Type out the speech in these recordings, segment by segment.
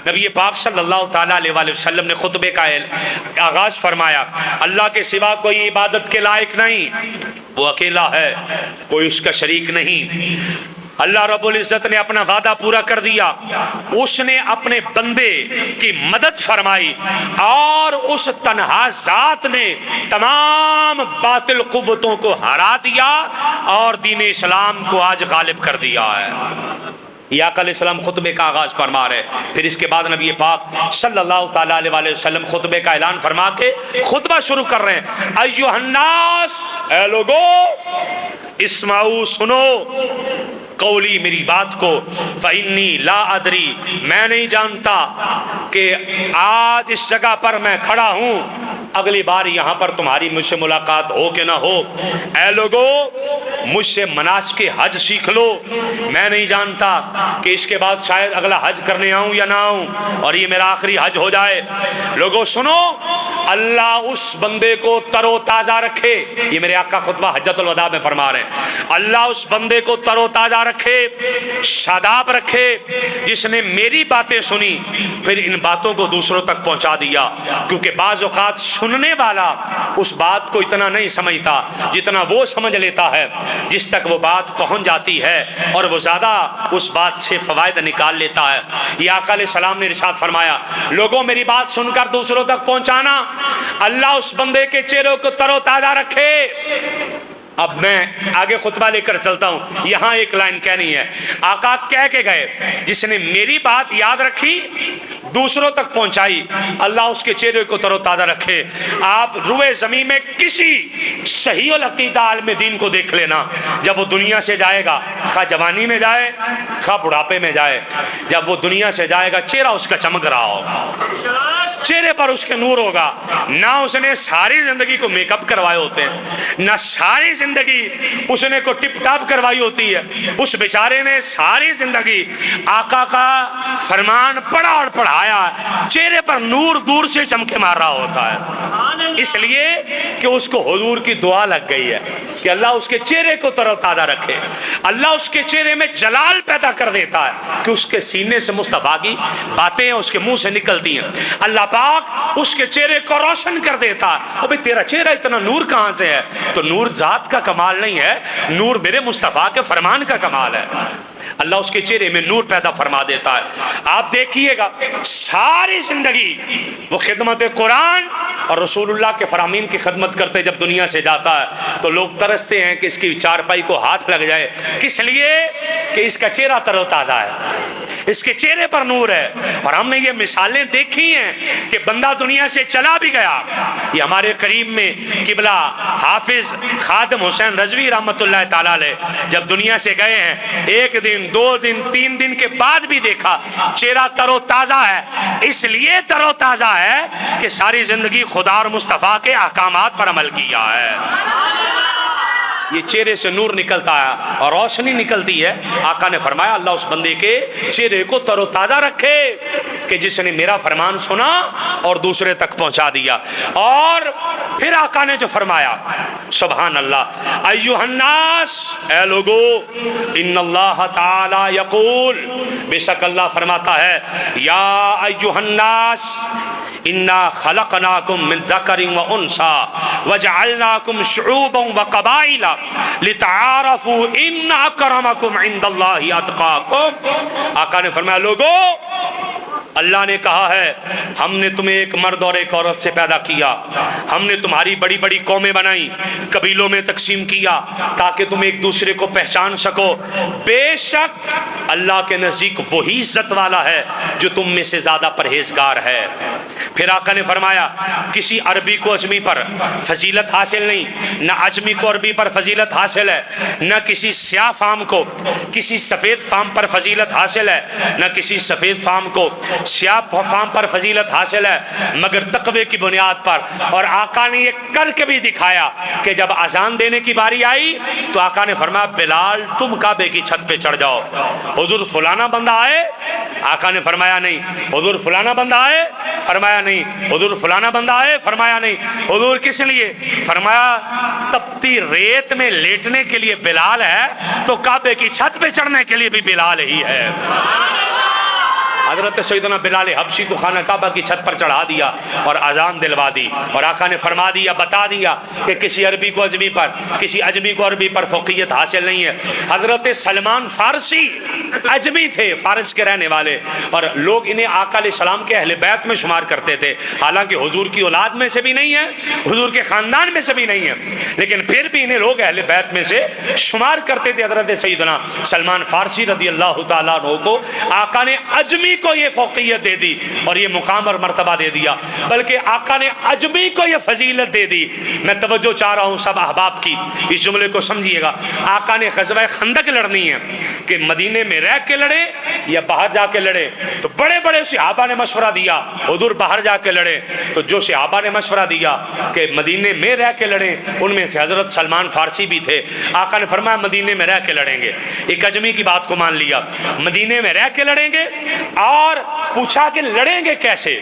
نبی پاک صلی اللہ تعالیٰ علیہ وآلہ وسلم نے خطبے کا آغاز فرمایا، اللہ کے سوا کوئی عبادت کے لائق نہیں، وہ اکیلا ہے، کوئی اس کا شریک نہیں۔ اللہ رب العزت نے اپنا وعدہ پورا کر دیا، اس نے اپنے بندے کی مدد فرمائی، اور اس تنہا ذات نے تمام باطل قوتوں کو ہرا دیا اور دین اسلام کو آج غالب کر دیا ہے۔ یہ آقا علیہ السلام خطبے کا آغاز فرما رہے، پھر اس کے بعد نبی پاک صلی اللہ تعالیٰ علیہ وسلم خطبے کا اعلان فرما کے خطبہ شروع کر رہے ہیں، ایھا الناس، اے لوگو، اسمعوا، سنو، قولی، میری بات کو، فإنی لا ادری، میں نہیں جانتا کہ آج اس جگہ پر میں کھڑا ہوں اگلی بار یہاں پر تمہاری مجھ سے ملاقات ہو کہ نہ ہو۔ اے لوگو، مجھ سے مناسک حج سیکھ لو، میں نہیں جانتا کہ اس کے بعد شاید اگلا حج کرنے آؤں یا نہ آؤں اور یہ میرا آخری حج ہو جائے۔ لوگو سنو، اللہ اس بندے کو تر و تازہ رکھے، یہ میرے آقا خطبہ حجۃ الوداع میں فرما رہے ہیں، اللہ اس بندے کو تر و تازہ رکھے، شاداب رکھے، جس نے میری باتیں سنی پھر ان باتوں کو دوسروں تک پہنچا دیا، کیونکہ بعض اوقات سننے والا اس بات کو اتنا نہیں سمجھتا جتنا وہ سمجھ لیتا ہے، جس تک وہ بات پہنچ جاتی ہے اور وہ زیادہ اس بات سے فوائد نکال لیتا ہے۔ یہ آقا علیہ السلام نے ارشاد فرمایا، لوگوں میری بات سن کر دوسروں تک پہنچانا، اللہ اس بندے کے چہروں کو تر و تازہ رکھے۔ اب میں آگے خطبہ لے کر چلتا ہوں، یہاں ایک لائن کہنی ہے، آقا کہہ کے گئے، جس نے میری بات یاد رکھی دوسروں تک پہنچائی، اللہ اس کے چہرے کو تر و تازہ رکھے۔ آپ روئے زمین میں کسی صحیح العقیدہ عالم دین کو دیکھ لینا، جب وہ دنیا سے جائے گا، خواہ جوانی میں جائے خواہ بڑھاپے میں جائے، جب وہ دنیا سے جائے گا چہرہ اس کا چمک رہا ہوگا، چہرے پر اس کے نور ہوگا، نہ اس نے ساری زندگی کو میک اپ کروائے ہوتے ہیں، نہ ساری زندگی اس نے کو ٹپ ٹاپ کروائی ہوتی ہے، اس بیچارے نے ساری زندگی آقا کا فرمان پڑھا اور پڑھایا، چہرے پر نور دور سے چمکے مار رہا ہوتا ہے، اس لیے کہ اس کو حضور کی دعا لگ گئی ہے کہ اللہ اس کے چہرے کو تر و تازہ رکھے، اللہ اس کے چہرے میں جلال پیدا کر دیتا ہے کہ اس کے سینے سے مصطفیٰ کی باتیں اس کے منہ سے نکلتی ہیں، اللہ پاک اس کے چہرے کو روشن کر دیتا ہے۔ ابھی تیرا چہرہ اتنا نور کہاں سے ہے؟ تو نور ذات کا کمال نہیں ہے، نور میرے مصطفیٰ کے فرمان کا کمال ہے، اللہ اس کے چہرے میں نور پیدا فرما دیتا ہے۔ آپ دیکھیے گا ساری زندگی وہ خدمت قرآن اور رسول اللہ کے فرامین کی خدمت کرتے، جب دنیا سے جاتا ہے تو لوگ ترستے ہیں کہ اس کی چارپائی کو ہاتھ لگ جائے، کس لیے کہ اس کا چہرہ تر و تازہ ہے، اس کے چہرے پر نور ہے۔ اور ہم نے یہ مثالیں دیکھی ہیں کہ بندہ دنیا سے چلا بھی گیا، یہ ہمارے قریب میں قبلہ حافظ خادم حسین رضوی رحمۃ اللہ تعالیٰ علیہ جب دنیا سے گئے ہیں، ایک دن، دو دن، 3 دن کے بعد بھی دیکھا چہرہ تر و تازہ ہے، اس لیے تر و تازہ ہے کہ ساری زندگی خدا اور مصطفیٰ کے احکامات پر عمل کیا ہے، یہ چہرے سے نور نکلتا ہے اور روشنی نکلتی ہے۔ آقا نے فرمایا اللہ اس بندے کے چہرے کو تر و تازہ رکھے کہ جس نے میرا فرمان سنا اور دوسرے تک پہنچا دیا۔ اور پھر آقا نے جو فرمایا، سبحان اللہ، ایھا الناس، اے لوگو، ان اللہ تعالی یقول، بے شک اللہ فرماتا ہے، یا ایھا الناس انا خلقناکم من ذکر و انثی وجعلناکم شعوبا وقبائل لتعارفوا ان اکرمکم عند اللہ اتقاکم۔ آقا نے فرمایا لوگو، اللہ نے کہا ہے ہم نے تمہیں ایک مرد اور ایک عورت سے پیدا کیا، ہم نے تمہاری بڑی بڑی قومیں بنائی، قبیلوں میں تقسیم کیا تاکہ تم ایک دوسرے کو پہچان سکو، بے شک اللہ کے نزدیک وہی عزت والا ہے جو تم میں سے زیادہ پرہیزگار ہے۔ پھر آقا نے فرمایا کسی عربی کو اجمی پر فضیلت حاصل نہیں، نہ اجمی کو عربی پر فضیلت حاصل ہے، نہ کسی سیاہ فام کو کسی سفید فام پر فضیلت حاصل ہے، نہ کسی سفید فام کو سیاہ فام پر فضیلت حاصل ہے، مگر تقوی کی بنیاد پر۔ اور آقا نے یہ کر کے بھی دکھایا کہ جب اذان دینے کی باری آئی تو آقا نے فرمایا بلال تم کعبے کی چھت پہ چڑھ جاؤ، حضور فلانا بندہ آئے، آقا نے فرمایا نہیں، حضور فلانا بندہ آئے، فرمایا نہیں، حضور فلانا بندہ آئے، فرمایا نہیں، حضور کس لیے؟ فرمایا تپتی ریت میں لیٹنے کے لیے بلال ہے تو کعبے کی چھت پہ چڑھنے کے لیے بھی بلال ہی ہے۔ حضرت سیدنا بلال حبشی کو خانہ کعبہ کی چھت پر چڑھا دیا اور اذان دلوا دی، اور آقا نے فرما دیا، بتا دیا کہ کسی عربی کو اجمی پر، کسی اجمی کو عربی پر فوقیت حاصل نہیں ہے۔ حضرت سلمان فارسی اجمی تھے، فارس کے رہنے والے، اور لوگ انہیں آقا علیہ السلام کے اہل بیت میں شمار کرتے تھے، حالانکہ حضور کی اولاد میں سے بھی نہیں ہے، حضور کے خاندان میں سے بھی نہیں ہے، لیکن پھر بھی انہیں لوگ اہل بیت میں سے شمار کرتے تھے۔ حضرت سیدنا سلمان فارسی رضی اللہ تعالیٰ عنہ کو آقا نے اجمی کو یہ فوقیت دے دی اور یہ مقام اور مرتبہ دے دیا، بلکہ آقا نے اجمی کو یہ فضیلت دے دی۔ میں توجہ چاہ رہا ہوں سب احباب کی، اس جملے کو سمجھیے گا۔ آقا نے غزوہ خندق لڑنی ہے کہ مدینے میں رہ کے لڑے یا باہر جا کے لڑے، تو بڑے بڑے صحابہ نے مشورہ دیا، حضور باہر جا کے لڑے۔ تو جو صحابہ نے مشورہ دیا کہ مدینے میں رہ کے لڑیں، ان میں سے حضرت سلمان فارسی بھی تھے۔ آقا نے فرمایا مدینے میں رہ کے لڑیں گے، ایک اجمی کی بات کو مان لیا، مدینے میں رہ کے لڑیں گے۔ اور پوچھا کہ لڑیں گے کیسے؟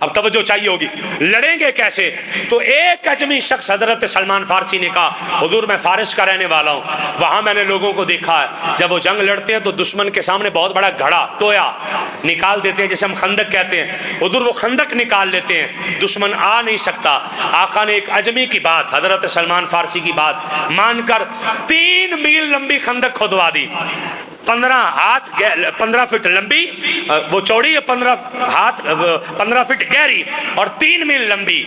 اب توجہ چاہیے ہوگی، لڑیں گے کیسے؟ تو ایک اجمی شخص حضرت سلمان فارسی نے کہا، حضور میں فارس کا رہنے والا ہوں، وہاں میں نے لوگوں کو دیکھا ہے جب وہ جنگ لڑتے ہیں تو دشمن کے سامنے بہت بڑا گھڑا تویا نکال دیتے ہیں، جسے ہم خندق کہتے ہیں۔ حضور وہ خندق نکال لیتے ہیں، دشمن آ نہیں سکتا۔ آقا نے ایک اجمی کی بات، حضرت سلمان فارسی کی بات مان کر 3 میل لمبی خندق کھودوا دی، 15 فٹ لمبی، وہ چوڑی 15 فٹ گہری اور 3 میل لمبی،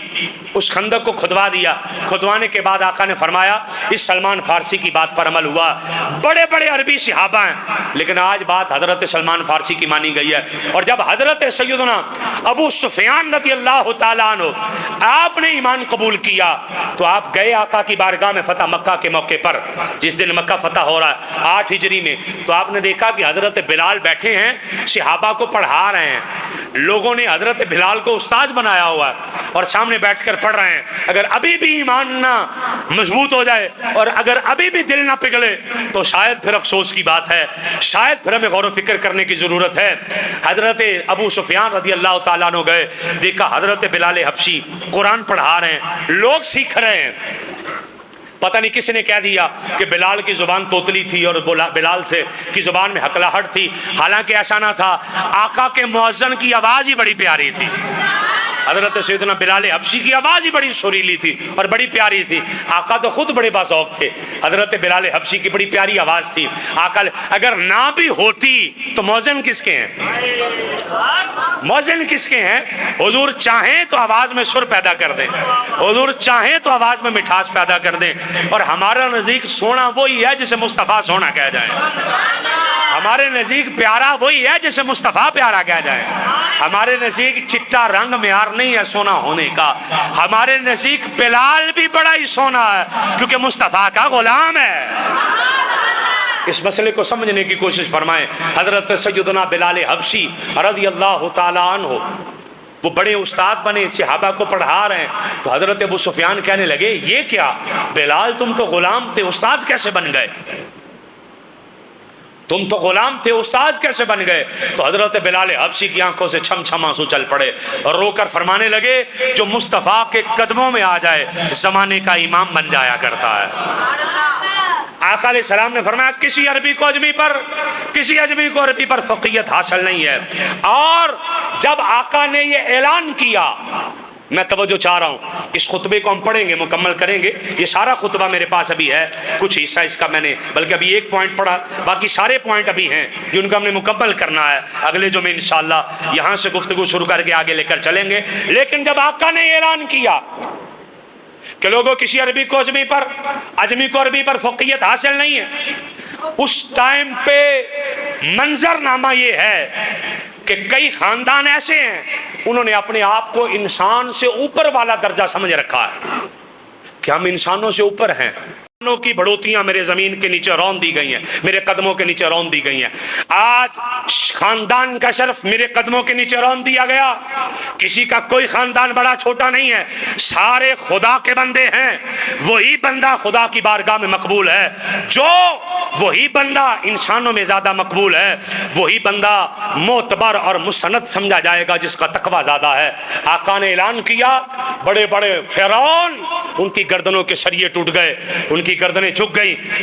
اس خندق کو کھدوا دیا۔ کھدوانے کے بعد آقا نے فرمایا اس سلمان فارسی کی بات پر عمل ہوا۔ بڑے بڑے عربی صحابہ ہیں، لیکن آج بات حضرت سلمان فارسی کی مانی گئی ہے۔ اور جب حضرت سیدنا ابو سفیان رضی اللہ تعالیٰ عنہ آپ نے ایمان قبول کیا تو آپ گئے آقا کی بارگاہ میں فتح مکہ کے موقع پر، جس دن مکہ فتح ہو رہا ہے 8 ہجری میں، تو آپ نے دیکھا کہ حضرت بلال بیٹھے ہیں، صحابہ کو پڑھا رہے ہیں۔ لوگوں نے حضرت بلال کو استاد بنایا ہوا ہے اور سامنے بیٹھ کر پڑھ رہے ہیں۔ اگر ابھی بھی ایمان نہ مضبوط ہو جائے اور اگر ابھی بھی دل نہ پگھلے تو شاید پھر افسوس کی بات ہے، شاید پھر ہمیں غور و فکر کرنے کی ضرورت ہے۔ حضرت ابو سفیان رضی اللہ تعالیٰ عنہ گئے، دیکھا حضرت بلال حبشی قرآن پڑھا رہے ہیں، لوگ سیکھ رہے ہیں۔ پتہ نہیں کس نے کہہ دیا کہ بلال کی زبان توتلی تھی اور بلال سے کی زبان میں ہکلاہٹ تھی، حالانکہ ایسا نہ تھا، آقا کے مؤذن کی آواز ہی بڑی پیاری تھی۔ حضرت سیدنا بلال حبشی کی آواز ہی بڑی سریلی تھی اور بڑی پیاری تھی، آقا تو خود بڑے باذوق تھے، حضرت بلال حبشی کی بڑی پیاری آواز تھی۔ آقا اگر نہ بھی ہوتی تو مؤذن کس کے ہیں؟ مؤذن کس کے ہیں؟ حضور چاہیں تو آواز میں سر پیدا کر دیں، حضور چاہیں تو آواز میں مٹھاس پیدا کر دیں، اور ہمارا نزدیک سونا وہی ہے جسے مصطفیٰ سونا کہہ جائے، ہمارے نزدیک پیارا وہی ہے جسے مصطفیٰ پیارا کہہ جائے۔ ہمارے نزدیک چٹا رنگ معیار نہیں ہے سونا ہونے کا، ہمارے نزدیک بلال بھی بڑا ہی سونا ہے کیونکہ مصطفیٰ کا غلام ہے۔ اس مسئلے کو سمجھنے کی کوشش فرمائیں۔ حضرت سیدنا بلال حبشی رضی اللہ تعالیٰ عنہ وہ بڑے استاد بنے، صحابہ کو پڑھا رہے ہیں، تو حضرت ابو سفیان کہنے لگے یہ کیا بلال، تم تو غلام تھے، استاد کیسے بن گئے؟ تم تو غلام تھے، استاد کیسے بن گئے؟ تو حضرت بلال حبشی کی آنکھوں سے چھم چھم آنسو چل پڑے اور رو کر فرمانے لگے جو مصطفیٰ کے قدموں میں آ جائے زمانے کا امام بن جایا کرتا ہے۔ آقا علیہ السلام نے فرمایا کسی عربی کو عربی پر فقیت حاصل نہیں ہے۔ اور جب آقا نے یہ اعلان کیا، میں توجہ چاہ رہا ہوں، اس خطبے کو ہم پڑھیں گے، مکمل کریں گے، یہ سارا خطبہ میرے پاس ابھی ہے، کچھ حصہ اس کا میں نے بلکہ ابھی ایک پوائنٹ پڑھا، باقی سارے پوائنٹ ابھی ہیں جن کو ہم نے مکمل کرنا ہے، اگلے جو میں انشاءاللہ یہاں سے گفتگو شروع کر کے آگے لے کر چلیں گے۔ لیکن جب آقا نے اعلان کیا کہ لوگوں کسی عربی کو اجمی کو عربی پر فقیت حاصل نہیں ہے، اس ٹائم پہ منظر نامہ یہ ہے کہ کئی خاندان ایسے ہیں انہوں نے اپنے آپ کو انسان سے اوپر والا درجہ سمجھ رکھا ہے کہ ہم انسانوں سے اوپر ہیں۔ انسانوں کی بڑھوتیاں میرے زمین کے نیچے رون دی گئی ہیں، میرے قدموں کے نیچے رون دی گئی ہیں۔ آج خاندان کا شرف میرے قدموں کے نیچے رون دیا گیا، کسی کا کوئی خاندان بڑا چھوٹا نہیں ہے، سارے خدا کے بندے ہیں۔ وہی بندہ خدا کی بارگاہ میں مقبول ہے، وہی بندہ انسانوں میں زیادہ مقبول ہے، وہی بندہ معتبر اور مستند سمجھا جائے گا جس کا تقوی زیادہ ہے۔ آقا نے اعلان کیا، بڑے بڑے فرعون ان کی گردنوں کے سریے ٹوٹ گئے، ان کی گردنیں جھک گئی